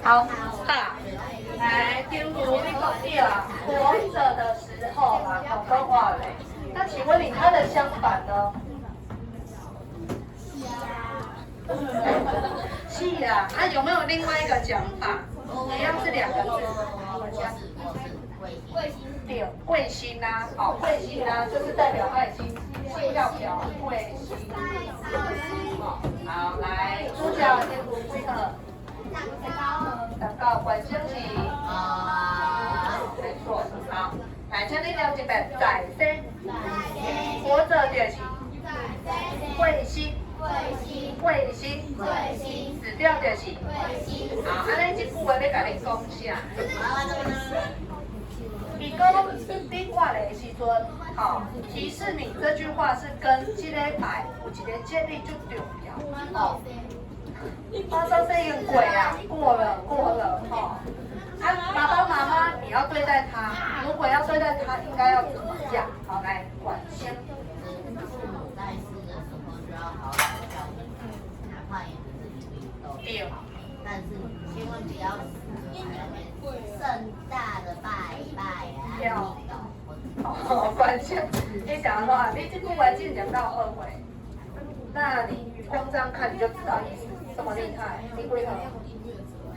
好，来，丢如你讲对了，活着的时候嘛，好跟话嘞。那请问你它的相反呢？是啊，啊有没有另外一个讲法？一样是两个字。对，贵心呐，好，贵心呐，就是代表他已经心跳跳，贵心。好，来，主角先读几个？蛋糕，关心是没错，好，来，请你了解白，在生，活着就是贵心。贵心，死掉就是。好，安尼这句话要甲你讲啥？伊讲你活的时阵，好，提示你这句话是跟这个牌有一个建立就重要。哦，发生这个鬼啊，过了，哦。啊，爸爸妈妈你要对待他，如果要对待他，应该要怎么样？好，来，管先。对，但是千万不要盛大的拜拜啊！哦，关键你讲的话，你这句话竟讲到2回，那你光这样看你就知道意思，这么厉害，你会了？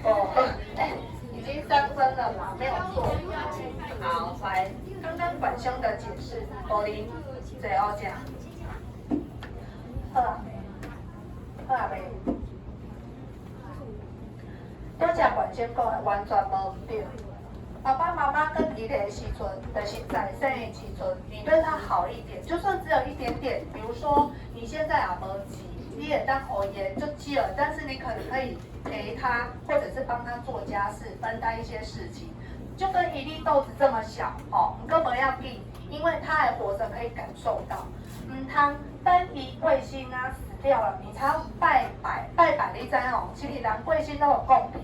哦，已经3分了嘛，没有错。好，来，刚刚管兄的解释，我哩最后讲，好啊没？多谢管先讲的完全无唔对。爸爸妈妈跟伊的时阵，就是在生的时阵，你对他好一点，就算只有一点点，比如说你现在也无急，你也当熬夜就急了，但是你可能可以陪他，或者是帮他做家事，分担一些事情，就跟一粒豆子这么小哦，你根本要紧，因为他还活着，可以感受到。通等伊贵心啊死掉了，你才要拜拜，你知哦，其实人贵心都有贡品，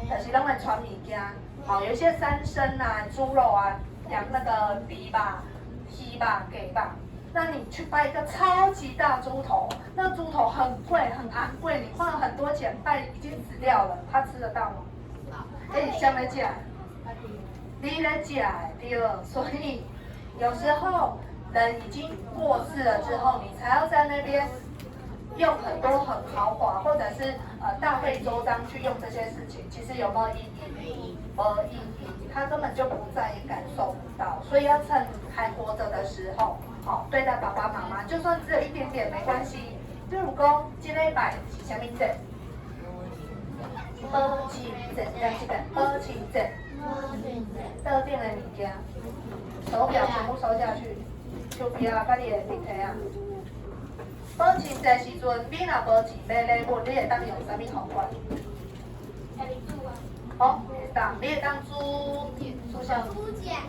就是拢会传物件。好，有一些三牲啊、猪肉啊、养那个猪吧、鸡吧、鸡吧，那你去拜一个超级大猪头，那猪头很贵、很昂贵，你花了很多钱拜，已经死掉了，他吃得到吗？香来吃，你来吃对，所以有时候人已经过世了之后，你才要在那边用很多很豪华，或者是大费周章去用这些事情，其实有没有意义？没意义，他根本就不在意，感受不到，所以要趁还活着的时候，好对待爸爸妈妈，就算只有一点点没关系。比如讲，这礼拜是什么节？母亲节，这个母亲节，特定的物件，手表全部收下去，手表啊，甲你的立体啊。母亲节时阵，你若无钱买礼物，你会当用啥物方法？好，会当，你会当煮啥？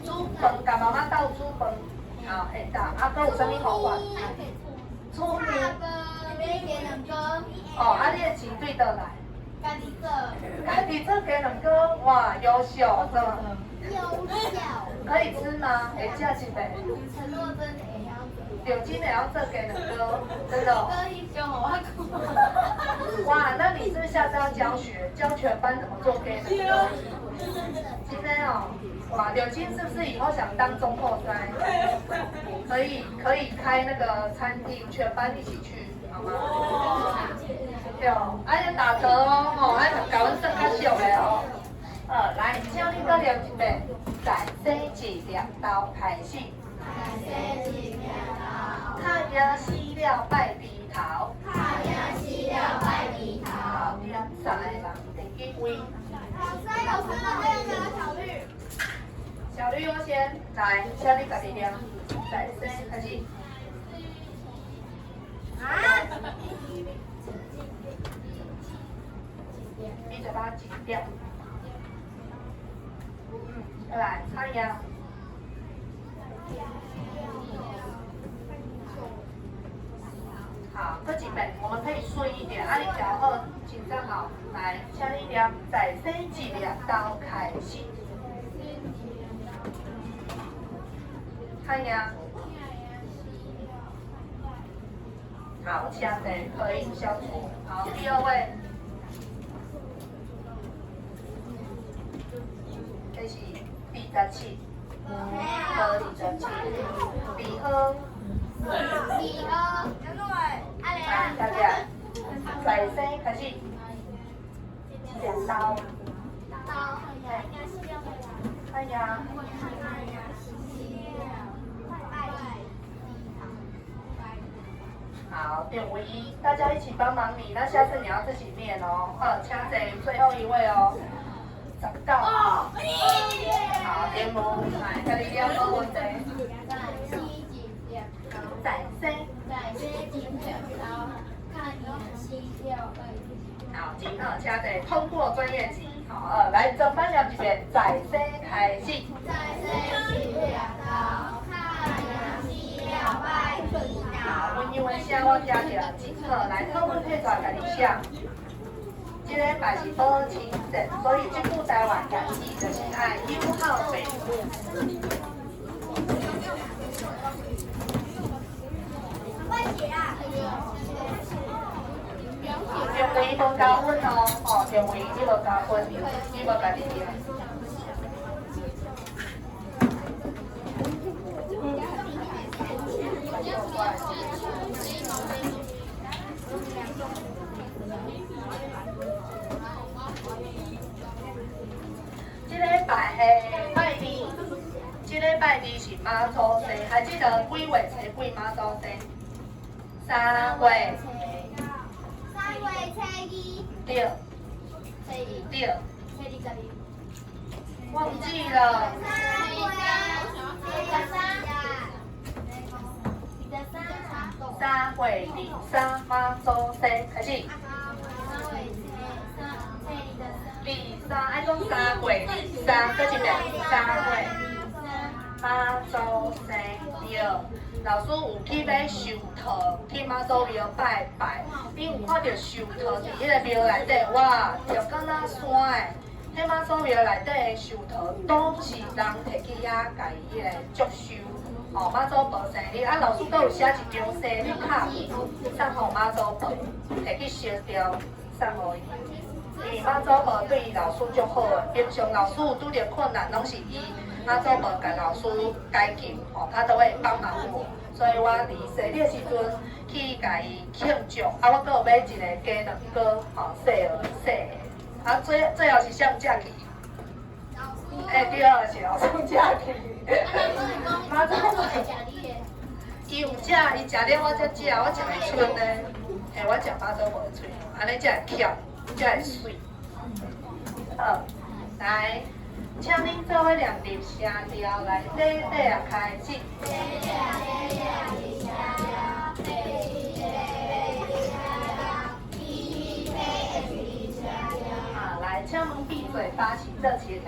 煮饭，甲妈妈斗煮饭，好会当。啊，搁有啥物方法？煮面。哦，啊，你的钱对倒来？家己做鸡卵糕，哇，优秀，是吗？可以吃吗？会吃一个。柳金也要做鸡卵糕，真的哦。哇，那你是不是下次要教全班怎么做鸡卵糕？今天哦，哇，柳金是不是以后想当中后塞？可以开那个餐厅，全班一起去，好吗？对哦，要打折哦，吼，甲阮算较俗的哦。来，请你搁念一遍，在生一粒豆开始。太阳死了拜猪头。好，点3个人第一位。老师，还有没有小绿？小绿优先，来，请你家己念，在生开始。你嘴巴紧掉。再来，太阳。好，这几本我们可以顺一点，你脚后紧张好，来，请你念，在生一粒豆开始。太阳。好，强的可以消除。好，第2位。27，科27，离合，大家，在生开始，剪刀，哎呀。好，点唯一，大家一起帮忙你，那下次你要自己念哦。请坐最后一位哦。19号。好，点问，来，跟你了无问题。在生。好，金2，请坐，通过专业级。好来，整班聊一遍，在生开始。好，温柔的声我听着真好，来课文退出来，甲你写。这个拜是保亲节，所以这句台湾家己就是爱友好父母。中文无加分哦，中文你无加分，你无家己念。这礼拜的拜年，这礼拜2是妈祖节，还记得几月初几妈祖节？3月。对。对。忘记了。3月23妈祖节开始。23，爱讲3月23，搁一遍3月妈祖节对。老师有去买寿桃，去妈祖庙拜拜。你有看到寿桃伫迄个庙内底？哇，就敢若山诶！迄妈祖庙内底的寿桃，都是人摕去遐家伊迄个祝寿。哦，妈祖婆生日，啊，老师都有写一张生日卡，送互妈祖婆，摕去烧掉，送互伊。因为妈祖婆对老师足好诶，平常老师有拄着困难，拢是伊妈祖婆甲老师解救，吼，他都会帮忙我。所以我伫生日时阵去甲伊庆祝，啊，我阁有买一个鸡卵糕，吼，细的，啊，最后是谁有食去？对，是老师有食去。妈祖婆，伊有食，伊食了我才食，我食会剩呢。我食妈祖婆的喙，安尼才会巧，才会水。好，来。请恁做伙念入声调来，开始。来，请问闭嘴巴是倒一个？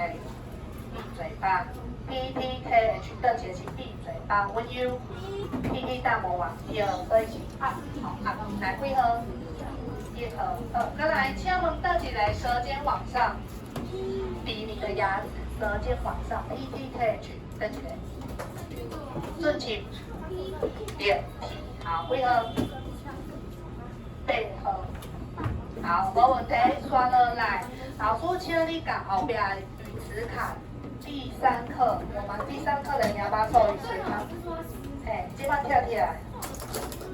闭嘴巴 ，PPKH 倒一个是闭嘴巴，温柔 ，PP 大魔王对，所以是好，来几号？1号，再来，请问倒一个舌尖往上。比你的牙齿舌尖往上 ，PPKH 倒一个，顺起脸皮，好，几号？背号，好，无问题，刷落来。老师请你甲后壁的语词卡，第3课，我们第3课的哑巴咒语词卡，今晚跳起来，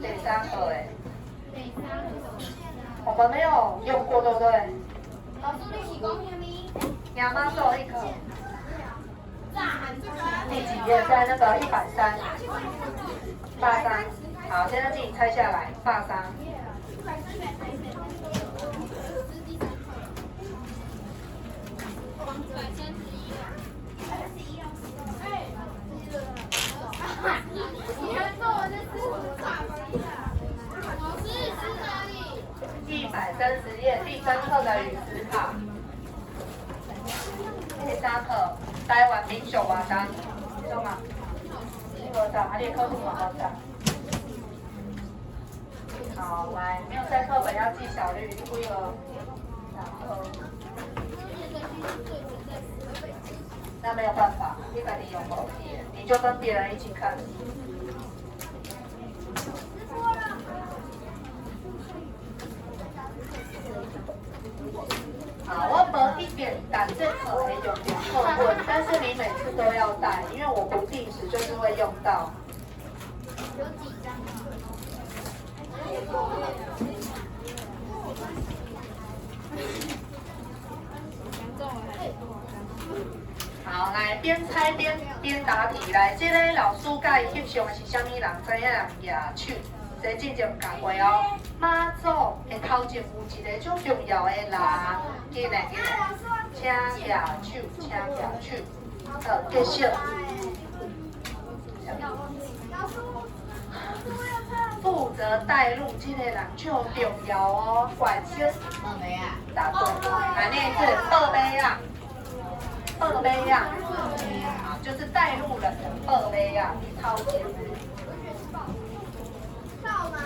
第3课的，我们没有用过，对不对？老师，你是讲什么？哑巴咒一课。第几页？在那个130。83。好，现在自己猜下来。83。130页第3课的语词卡。第3课台湾民俗活动，知道吗？你无找，你的课本嘛无找。好，来，没有带课本要记小绿，你几个？然后，那没有办法，你把你用毛笔，你就跟别人一起看。好，好，我无一点胆正可以用课本，但是你每次都要带，因为我不定时就是会用到。有几张啊？好，来边猜边答题。来，这个老师甲伊翕相的是啥物人？知影人举手，这进前讲过哦。妈祖的头前有一个最重要的人，紧来，请举手，请举手。好，继续。负责带路这个人就重要哦，管先梦梅啊，答对。来念一次，报杯啊。报杯啊，好，就是带路人的报杯啊，你掏钱。到哪里？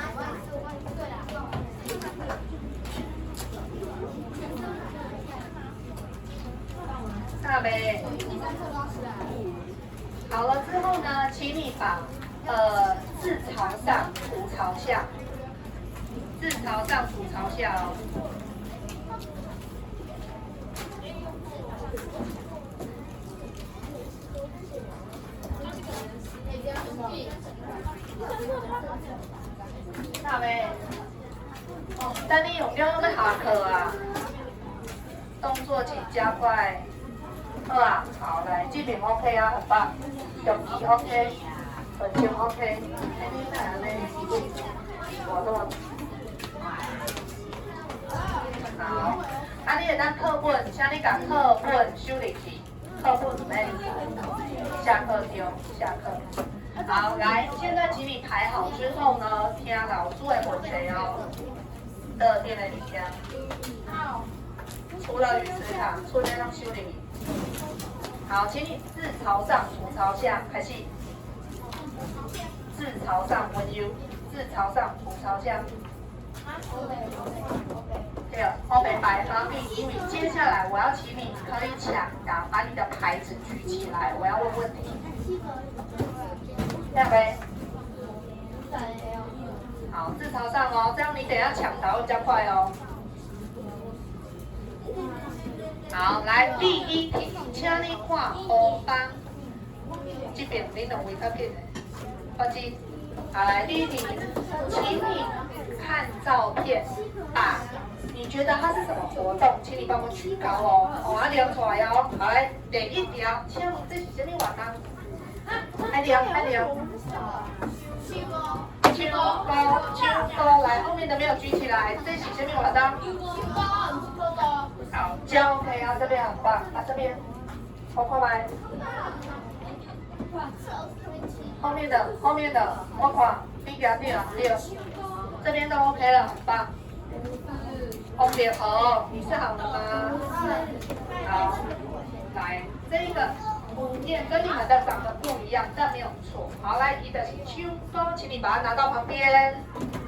对了。大杯。好了之后呢，请你把字朝上，图朝下，字朝上，图朝下哦。大妹，哦，等你用了要下课啊，动作请加快。好啊，好来，这边 OK 啊，很棒，用笔 OK， 本就 OK， 活动。好，啊，你会当课本，请你把课本收入去，课本唔免离开，下课中，下课。好，来，现在请你排好之后呢，听老师的问题哦。的电的物件，除了鱼池卡，除了让修理。好，请你字朝上，图朝下，开始。字朝上，温柔，字朝上，图朝下。对了，后面摆方面，因为接下来我要请你可以抢答，把你的牌子举起来，我要问问题。这样呗。好，字朝上哦，这样你等一下抢答会比较快哦。好，来第一题，请你看后方，这边你两位较紧的，放心。好，来第一题，请你看照片，把你觉得它是什么活动，请你帮我举高哦，我量出来哦。好，来第一条，请问这是什么活动？还量。秋高，来后面的没有举起来，这是什么活动？好，交配啊，这边很棒，啊这边，我看来，后面的，我看，你给对了，这边都 OK 了，很棒。红点头，你是好的吗？好，来这个。五念跟你们的长得不一样，但没有错。好，来，一的是秋高，请你把它拿到旁边，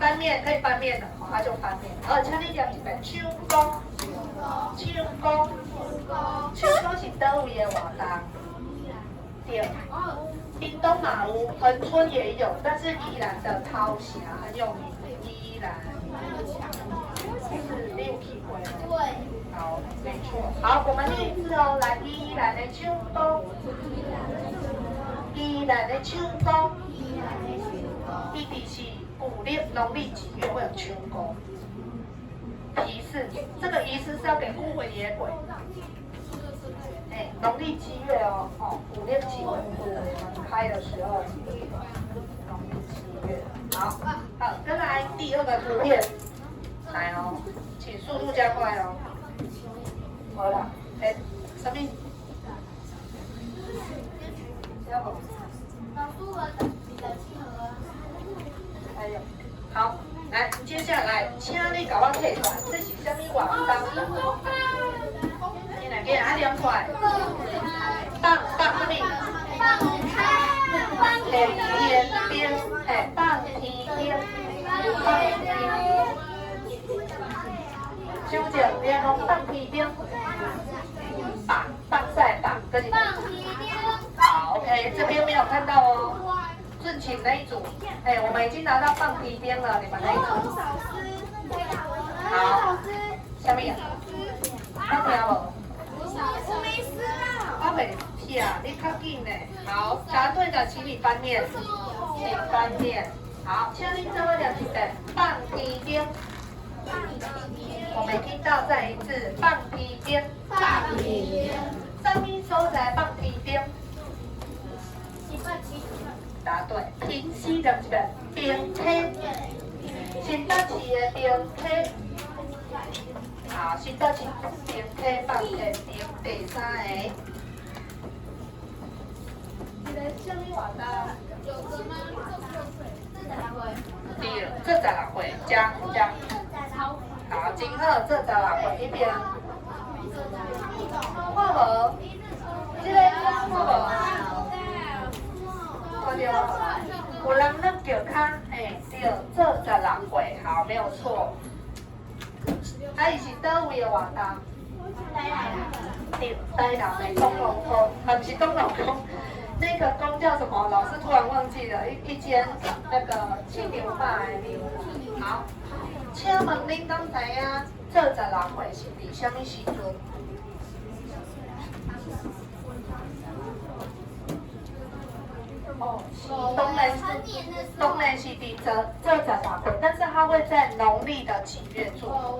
翻面可以翻面的，好，它就翻面。而且你讲一遍秋高是倒位的活动？对，屏东马路恒春也有，但是宜兰的涛峡很有名。宜兰，是六体会哦。对。好，没错。好，我们念一次哦，来，宜兰的秋高，宜兰的秋高，一定是古历农历几月会有秋高？提示，这个仪式是要给孤魂野鬼。农历7月哦，古历几月门开的时候，农历7月。好，再来第二个图片，来哦，请速度加快哦。好了，什么？还有，好，来，接下来，请你给我睇出来，这是什么活动？你来给俺念出来。放什么？放天边，放天边。修剪边哦，放天边。放赛榜跟你。好 ，OK， 这边没有看到哦。顺请那一组，我们已经拿到放皮鞭了，你们那一组。好，下面。听无？我没吃到。我袂听，你较紧呢。好，答对的请你翻面，请翻面。好，请你做我念一遍，放天顶。我没听到，再一次，放天顶。放屁！什么所在放天顶？七八七。答对，平息的一个平梯，新北市的平梯。好，新北市平梯放天顶，第三个。这个什么活动？有的吗？对，这16岁，讲。好，今后这16岁一边。看无？这个看无？看到无？有人咧叫卡，嘿，对，这16岁，好，没有错。啊，伊是倒位的活动？对，台南的东龙宫，不是东龙宫。那个宫叫什么？老师突然忘记了，一间那个青牛马的庙。好，请问恁敢知影这16岁是伫什么时阵？哦，当然是伫这16岁，但是它会在农历的几月做？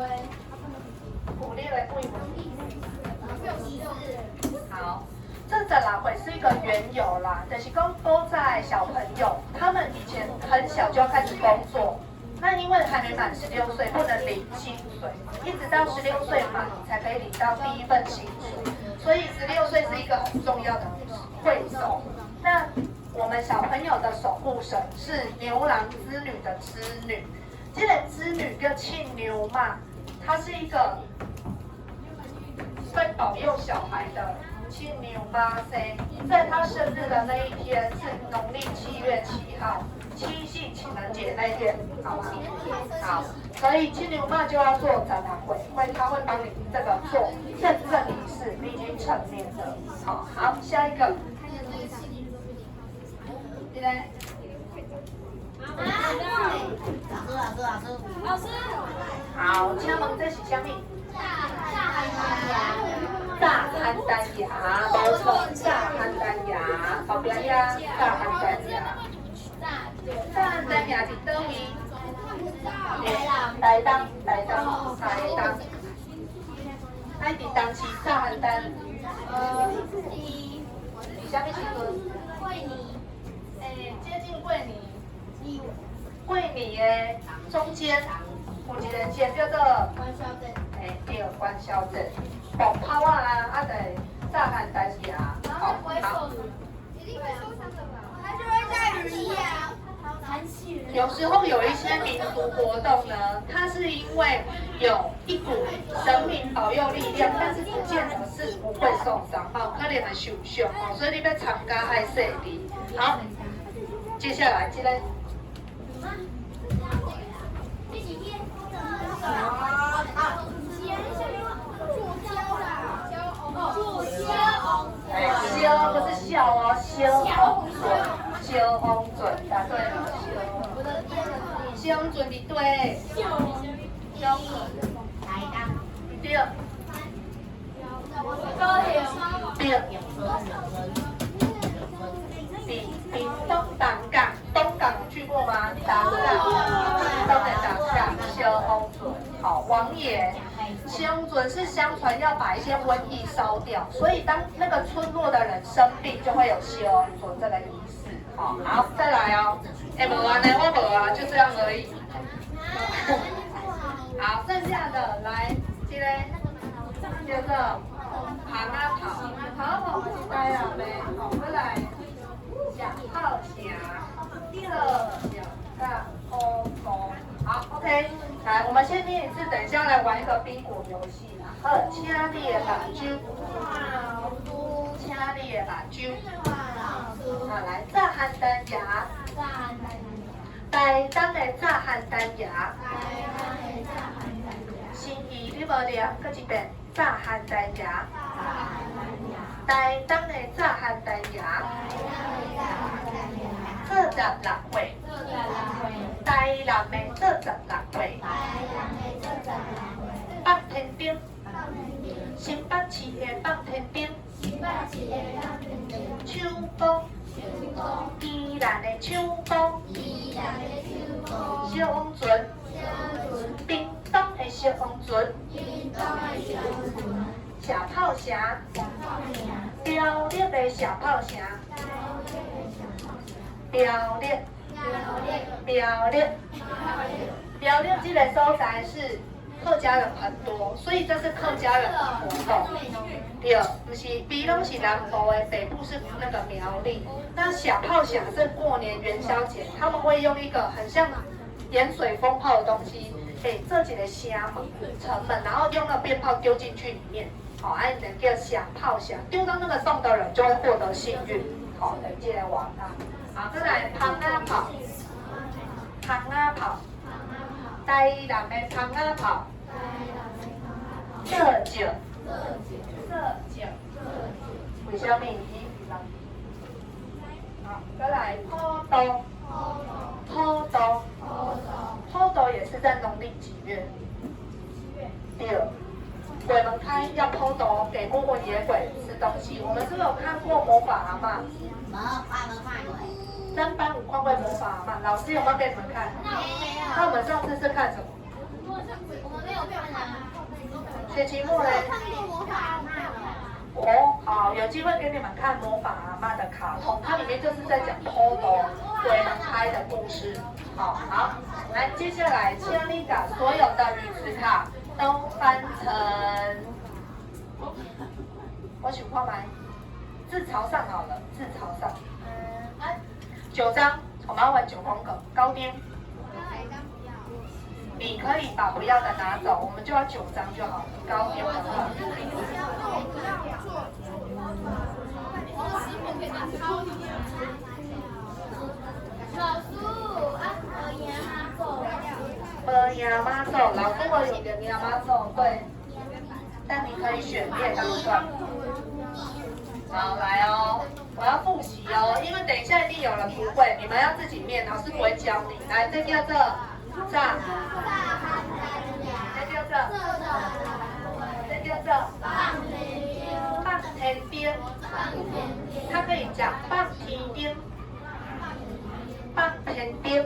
古历的不一好。这16岁是一个缘由啦，就是讲都在小朋友，他们以前很小就要开始工作，那因为还没满16岁不能领薪水，一直到16岁满你才可以领到第一份薪水，所以16岁是一个很重要的会手。那我们小朋友的守护神是牛郎织女的织女，这个织女叫庆牛嘛，她是一个会保佑小孩的。庆牛妈生，在他生日的那一天是农历7月7号，七夕情人节那一天，好吗？好，所以庆牛妈就要做展览会，他会帮你这个做认证仪式，你已经成年了。好，下一个。你呢？老师。好，请问这是什么？炸邯郸牙，没错，炸邯郸牙，后边呀，炸邯郸牙。炸邯郸牙是倒位？台东。爱伫当时炸邯郸，是啥物时阵？接近过年。过年的中间有一个节叫做对，关孝镇。爆泡啊，对，炸邯郸牙，好。一定会受伤的吧？它就会在鱼呀。有时候有一些民俗活动呢，它是因为有一股神明保佑力量，但是不见得是不会受伤，可能会受伤，所以你要参加爱细力。好，接下来这个。烧不是笑哦，烧翁准，答对了，烧翁准你对，烧翁准，对，比东港有去过吗？东港，烧翁准，好，王爷。香准是相传要把一些瘟疫烧掉，所以当那个村落的人生病，就会有香准这个仪式。好，再来哦。无啊，我无啊，就这样而已。好，剩下的来，这个叫做爬那跑，跑是呆人呗。好，再来小号侠，大欧公。好 ，OK， 来，我们先念一次，等一下来玩一个宾果游戏啦。好，请你的目睭，请你的目睭。好，来，炸邯郸牙，台东的炸邯郸牙。心意你无念，搁一遍，炸邯郸牙。台东的炸邯郸牙。16岁。台南的16岁，北天顶，16市的放天顶，西北市的放天顶，唱歌，唱歌，宜兰的唱歌，宜兰的唱歌，小王船，小船，屏东的小王船，屏东的小船，小炮城，小炮城，苗栗的小炮城，苗栗，苗栗这个所在是客家人很多，所以这是客家人的活动。对，不是，比拢是南部的，北部是那个苗栗。那小炮匣是过年元宵节，他们会用一个很像盐水风炮的东西，做一个虾嘛，城门，然后用那鞭炮丢进去里面，好，按能叫小炮匣，丢到那个洞的人就会获得幸运。好，等接来玩它。好，再来芳仔炮，芳仔炮，台南的芳仔炮，色酒，为什么？好，再来坡刀，坡刀也是在农历几月？对，鬼门开要坡刀给孤魂野鬼吃东西。我们是不是有看过魔法阿嬷？三班五矿会魔法阿嬷，老师有没有给你们看？那我们上次是看什么？我没有看啊。学期末嘞？看过魔法阿嬷了。哦，好，有机会给你们看魔法阿嬷的卡通，它里面就是在讲坡刀鬼门开的故事。好，来，接下来请你把所有的语词卡都翻成，我想看来字朝上好了，字朝上。9张，我们要玩9宫格，高低。你可以把不要的拿走，我们就要9张就好了，高低的话。老师，亚妈咒，老师我有点亚妈咒，对，但你可以选列当段。好，来哦，我要复习哦，因为等一下一定有人不会，你们要自己念，老师不会教你。来，这叫做炸，这叫做，这叫做放天顶，它可以讲放天顶，放天顶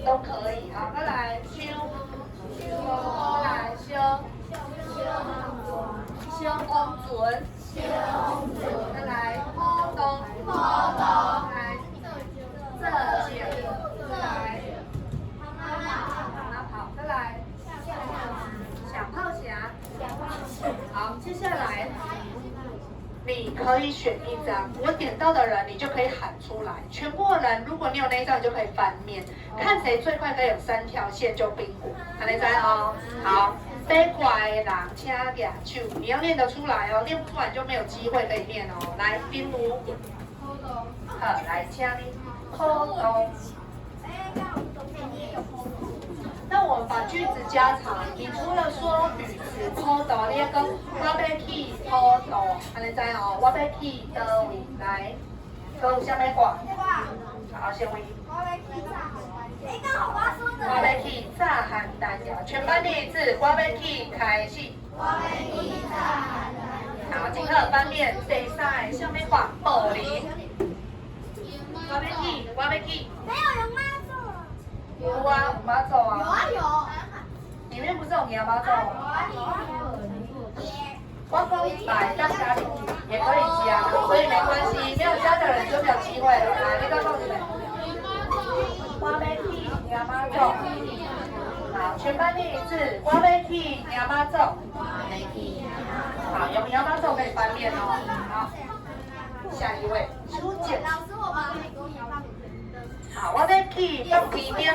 都可以。好，再来修，来修，修公准。再来坡东，来这酒，再来好，再来小炮匣。好，接下来你可以选一张，我点到的人你就可以喊出来。全部的人，如果你有那一张，你就可以翻面，看谁最快可以有3条线就bingo。看你在哦，好。飞快的人，请举手，你要念得出来哦，念不出来就没有机会可以念哦。来，冰如，好，来，请你坡东。那我们把句子加长，你除了说语词坡东，你要讲我要去坡东，安尼知哦？我要去倒位？来，还有啥物话？好，先位。我要去炸汉蛋饺，全班念一次。我要去开始。好，今课翻面第3个，下面画宝林。我要去。没有人妈做。有啊，有妈做啊。有。里面不是有娘妈做吗？我讲来当加进去也可以加，所以没关系，没有加的人就没有机会了。来，你刚放你们。我要去娘妈做。好，全班念一次。我要去娘妈做。好，有娘妈做可以翻面哦。好，下一位初见。老师，我把美工放。好，我要去放皮鞭。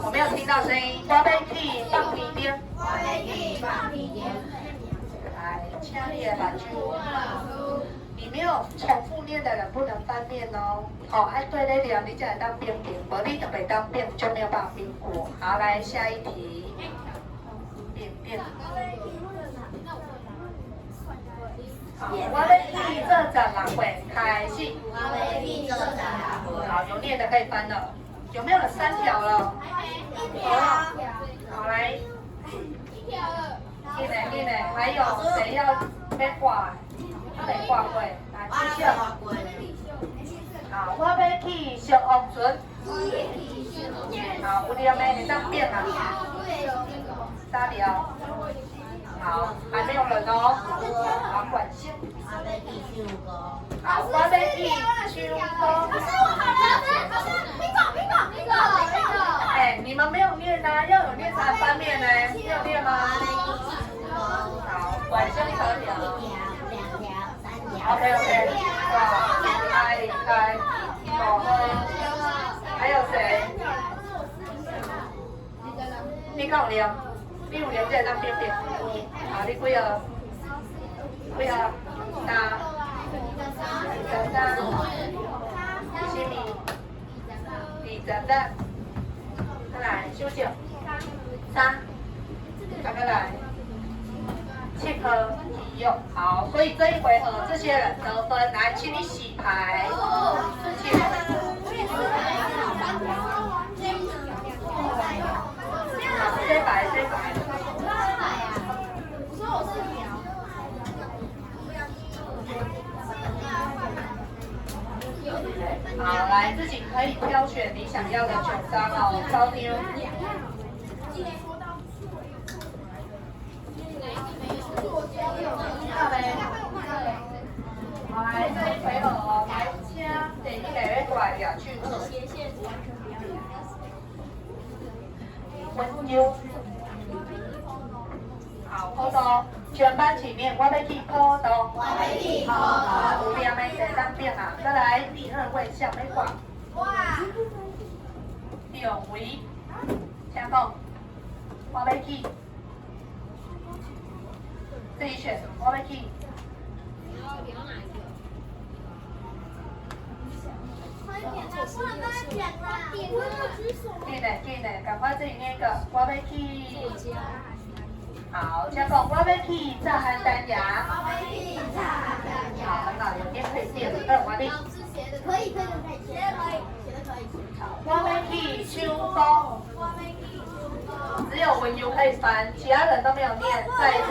我没有听到声音。我要去放皮鞭。来，请你的把手。你没有重复念的人不能翻面哦。好，爱对那点，你才能当边边，无你就袂当边，就没有办法边过。好，来下一题。边边。好，我要去这展览会开始。好，有念的可以翻了。有没有3条了？好，来。1进来，还有谁要被挂？被挂过，来继续。好，我要去小红船。好，有念的你当变啊。大条。好，还没有人哦。好，管线。好，我要去秋风。老师，我好了，老师，冰狗。哎，你们没有念啊，要有念才翻面呢，你有念吗？好，管线可以啊。OK， 哇，开，好喝。还有谁？你讲有念，你有念这当边边。好，你几个？几个？三，西米，23，再来休息，3，再来7颗体用。好，所以这一回合这些人得分，来，请你洗牌。谁白？好，来自己可以挑选你想要的9张哦，招妞。好，来这一回合哦，来请第一个过来抓手套。温柔。好，好多。全班起面，我要去跑动。好，有念的第三遍啊，再来第2位向要挂。第2位，请讲，我要去。自己选，我要去。进来，赶快自己念一个，我要去。好，请讲，我要去炸邯郸牙。好，很好，有边可以变2完毕。可以，好，我要去秋风。只有文优可以翻，其他人都没有念。再一次。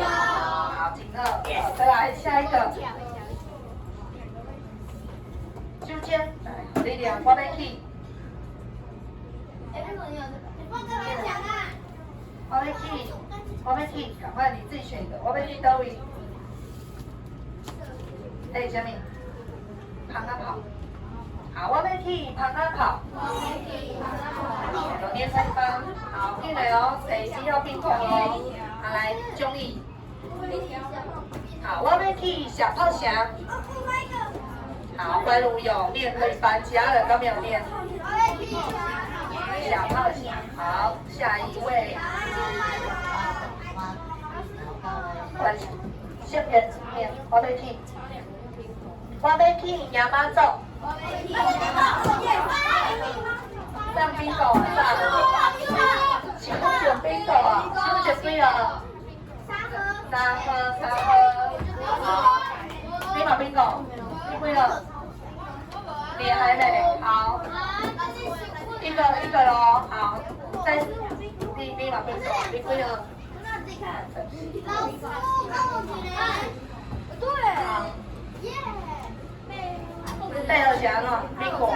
好，停了。再来下一个。秋千，来，力量，我要去。我要去，赶快你自己选一个，我要去哪位？哎，什么？旁啊跑。好，我要去旁啊跑。有念3分，好，进来哦，谁需要冰块哦？好，来，中意。好，我要去小炮侠。好，关如有念可以翻，其他人都没有念。小炮侠，好，下一位。关先人念，我要去。我要去亚妈祖。上冰狗啊，上。请问选冰狗啊？请问选几啊？3盒。好，你嘛冰狗，你几个？你还没，好。一个咯，好。再，你嘛冰狗，你几个？老师，对，耶，贝尔侠呢？冰果吗？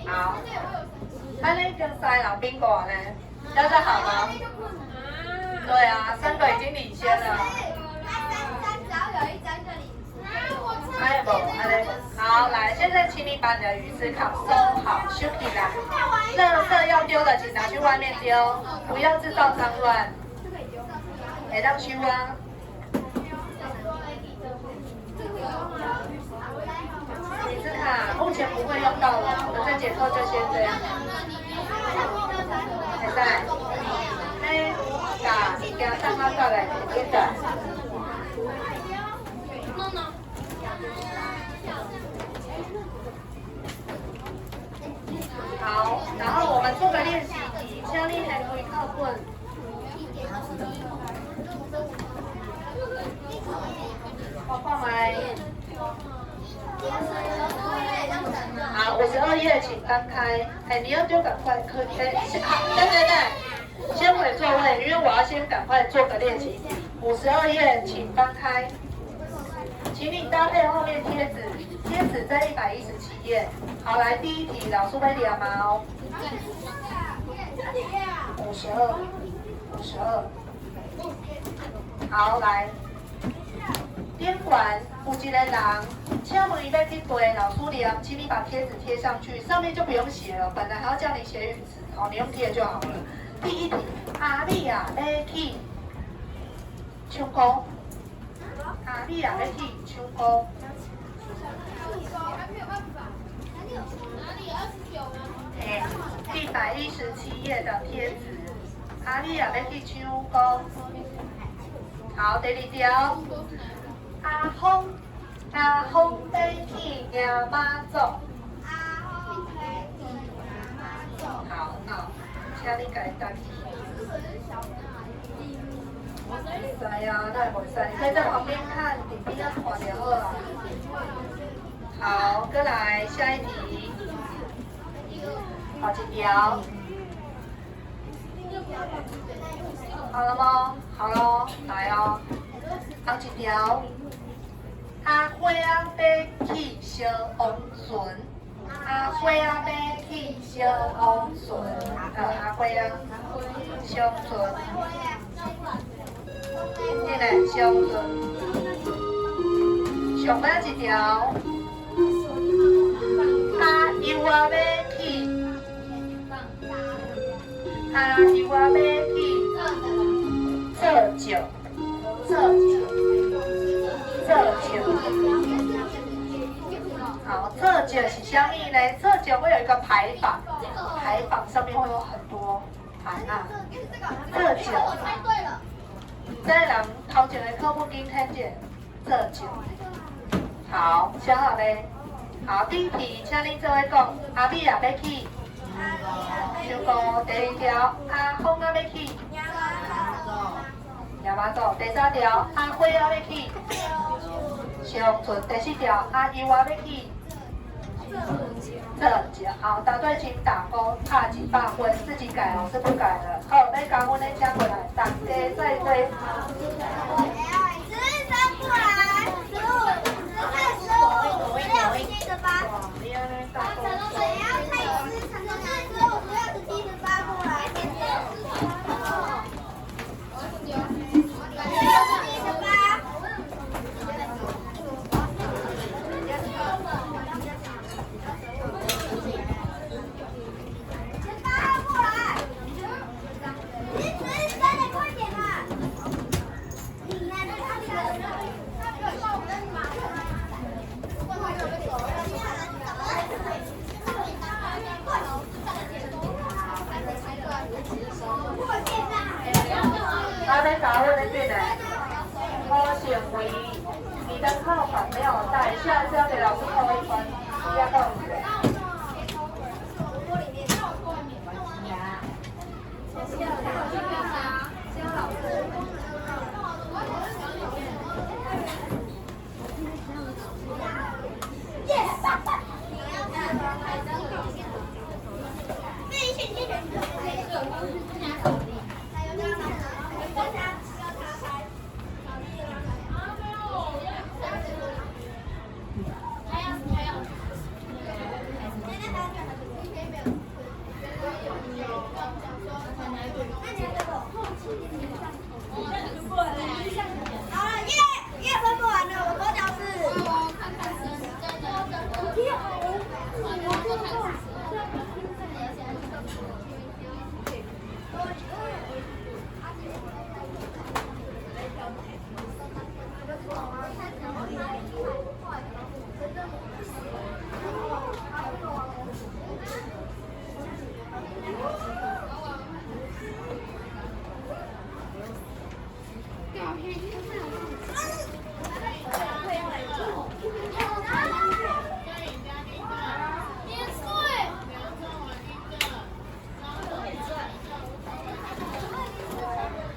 好，那跟3人冰果呢？这样好吗？对啊，3个已经领先了。还有不？好，来，现在请你把你的鱼丝卡收好，收起来。垃圾要丢的，请拿去外面丢，不要制造脏乱。会当收啊。鱼丝卡目前不会用到了，我在解扣就先这样。现在，加上它再来接着。好，然后我们做个练习题，请你来回靠棍。我看麦。好，52页请翻开。哎，你要就赶快可以。对，先回座位，因为我要先赶快做个练习。52页请翻开，请你搭配后面贴纸，贴纸在117页。好，来第一题，老师会念吗？哦。52。好，来。边管有一个人，请问伊要去对老师念，请你把贴纸贴上去，上面就不用写了，本来还要叫你写语词，好，你用贴就好了。第一题，阿丽啊要去唱歌，阿丽啊要去唱歌。哎，第117页的贴纸，阿丽啊要去唱歌。好，第2条。阿峰要去迎妈祖。好，请你家登记。唔知啊，那袂使，你可以在旁边看，底边要看就好了。好，再来下一题。好几条。好了吗？好咯，来哦。好一条。阿花啊要去烧王船，阿花啊要去烧王船，阿花啊烧船，进来烧船。上尾一条，阿幼啊要去，阿幼啊要去做酒。好，这酒是什么呢？这酒会有一个牌坊，牌坊上面会有很多牌啊。这酒，这人头前的科目今天见这酒。好，想好没？好，第一题，请你做位讲，阿美也要去唱歌。第2条，阿峰也要去迎妈祖。第3条，阿花也要去上船。第4条，阿幼也要去这酒。好，答对请打勾，差100分，自己改，老师不改了。好，要加分的加回来，大家再对。他在答问的进来，好显微，你的课本没有带，下次要给老师扣1分，要扣1分。